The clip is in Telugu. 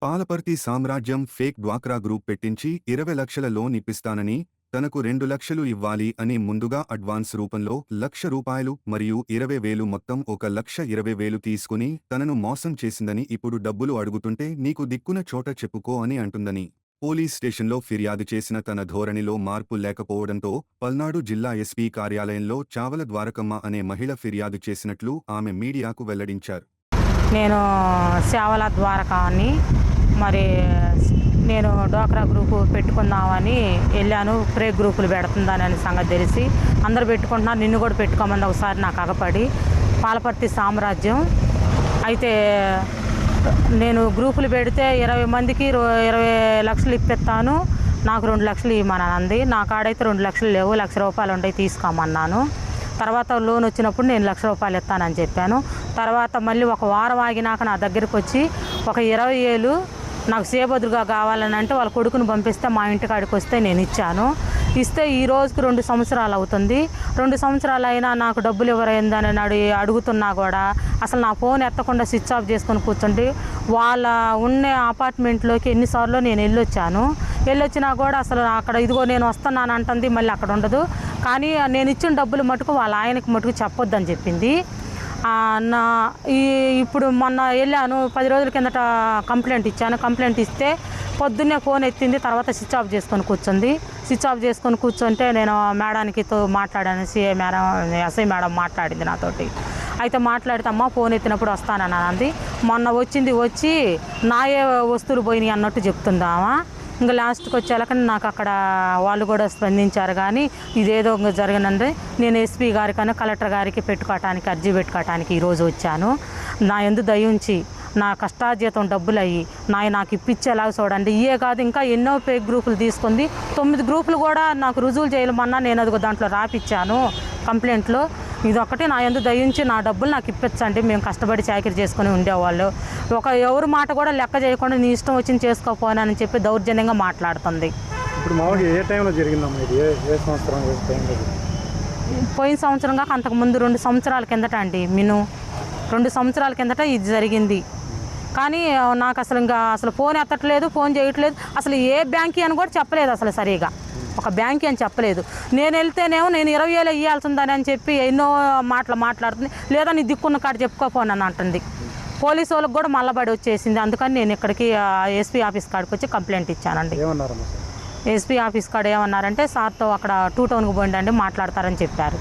పాలపర్తి సామ్రాజ్యం ఫేక్ డ్వాక్రా గ్రూప్ పెట్టించి 20 లక్షల లోన్ ఇప్పిస్తానని, తనకు 2 లక్షలు ఇవ్వాలి అని ముందుగా అడ్వాన్స్ రూపంలో ₹1,00,000 మరియు 20,000 మొత్తం 1,20,000 తీసుకుని తనను మోసం చేసిందని ఇప్పుడు డబ్బులు అడుగుతుంటే నీకు దిక్కున చోట చెప్పుకో అని అంటుందని పోలీస్ స్టేషన్లో ఫిర్యాదు చేసిన తన ధోరణిలో మార్పు లేకపోవడంతో పల్నాడు జిల్లా ఎస్పీ కార్యాలయంలో చావల ద్వారకమ్మ అనే మహిళ ఫిర్యాదు చేసినట్లు ఆమె మీడియాకు వెల్లడించారు. నేను సేవల ద్వారకాన్ని మరి నేను డ్వాక్రా గ్రూపు పెట్టుకుందామని వెళ్ళాను. ప్రే గ్రూపులు పెడుతుందని సంగతి తెలిసి అందరూ పెట్టుకుంటున్నారు, నిన్ను కూడా పెట్టుకోమని ఒకసారి నాకు అగపడి పాలపర్తి సామ్రాజ్యం అయితే నేను గ్రూపులు పెడితే 20 మందికి 20 లక్షలు ఇప్పిస్తాను, నాకు 2 లక్షలు ఇవ్వమని అంది. నా కాడైతే 2 లక్షలు లేవు, ₹1,00,000 ఉంటాయి తీసుకోమన్నాను. తర్వాత లోన్ వచ్చినప్పుడు నేను ₹1,00,000 ఇస్తానని చెప్పాను. తర్వాత మళ్ళీ ఒక వారం ఆగినాక నా దగ్గరికి వచ్చి ఒక 20,000 నాకు సేబదురుగా కావాలని అంటే వాళ్ళ కొడుకుని పంపిస్తే మా ఇంటికాడికి వస్తే నేను ఇచ్చాను. ఇస్తే ఈ రోజుకి 2 సంవత్సరాలు అవుతుంది. 2 సంవత్సరాలు అయినా నాకు డబ్బులు ఎవరైందని అడుగుతున్నా కూడా అసలు నా ఫోన్ ఎత్తకుండా స్విచ్ ఆఫ్ చేసుకొని కూర్చుంటే వాళ్ళ ఉన్న అపార్ట్మెంట్లోకి ఎన్నిసార్లు నేను వెళ్ళొచ్చినా కూడా అసలు అక్కడ ఇదిగో నేను వస్తున్నాను అంటుంది, మళ్ళీ అక్కడ ఉండదు. కానీ నేను ఇచ్చిన డబ్బులు మటుకు వాళ్ళ ఆయనకి మటుకు చెప్పొద్దని చెప్పింది. ఇప్పుడు మొన్న వెళ్ళాను, 10 రోజుల కిందట కంప్లైంట్ ఇచ్చాను. కంప్లైంట్ ఇస్తే పొద్దున్నే ఫోన్ ఎత్తింది, తర్వాత స్విచ్ ఆఫ్ చేసుకొని కూర్చుంది. స్విచ్ ఆఫ్ చేసుకొని కూర్చుంటే నేను మేడానికితో మాట్లాడాను, ఎస్ఐ మేడం మాట్లాడింది నాతోటి. అయితే మాట్లాడితే అమ్మ ఫోన్ ఎత్తినప్పుడు వస్తానని అంది. మొన్న వచ్చి నాయే వస్తువులు పోయినాయి అన్నట్టు చెప్తుందామా. ఇంకా లాస్ట్కి వచ్చేలాక నాకు అక్కడ వాళ్ళు కూడా స్పందించారు. కానీ ఇదేదో జరిగినంటే నేను ఎస్పీ గారికన్నా కలెక్టర్ గారికి అర్జీ పెట్టుకోవటానికి ఈరోజు వచ్చాను. నా యందు దయ ఉంచి నా కష్టార్జితం డబ్బులు అయ్యి నాకు ఇప్పించేలాగా చూడండి. ఇయే కాదు ఇంకా ఎన్నో ఫేక్ గ్రూపులు తీసుకుంది. 9 గ్రూపులు కూడా నాకు రుజువులు చేయమన్నా నేను అది దాంట్లో రాపిచ్చాను కంప్లైంట్లో. ఇదొక్కటి నా యందు దయించి నా డబ్బులు నాకు ఇప్పించండి, మేము కష్టపడి చాకరీ చేసుకుని ఉండేవాళ్ళు. ఎవరి మాట కూడా లెక్క చేయకుండా నీ ఇష్టం వచ్చింది చేసుకోపోనని చెప్పి దౌర్జన్యంగా మాట్లాడుతుంది. ఇప్పుడు మామూలుగా ఏ టైంలో జరిగిందమ్మా ఇది? ఏ సంవత్సరం పోయిన సంవత్సరం కాక అంతకుముందు 2 సంవత్సరాల కిందట అండి. 2 సంవత్సరాల కిందట ఇది జరిగింది. కానీ నాకు అసలు ఫోన్ ఎత్తట్లేదు, ఫోన్ చేయట్లేదు. అసలు ఏ బ్యాంకి అని కూడా చెప్పలేదు, అసలు సరిగా ఒక బ్యాంకి అని చెప్పలేదు. నేను వెళ్తేనేమో నేను 20,000 ఇవ్వాల్సిందని అని చెప్పి ఎన్నో మాట్లాడుతుంది. లేదా నీ దిక్కున్న కాడ చెప్పుకోపోనని అంటుంది. పోలీసు వాళ్ళకి కూడా మల్లబడి వచ్చేసింది. అందుకని నేను ఇక్కడికి ఎస్పీ ఆఫీస్ కాడికి వచ్చి కంప్లైంట్ ఇచ్చానండి. ఎస్పీ ఆఫీస్ కాడ ఏమన్నారంటే సార్తో అక్కడ 2 టౌన్కి పోయిండండి మాట్లాడతారని చెప్పారు.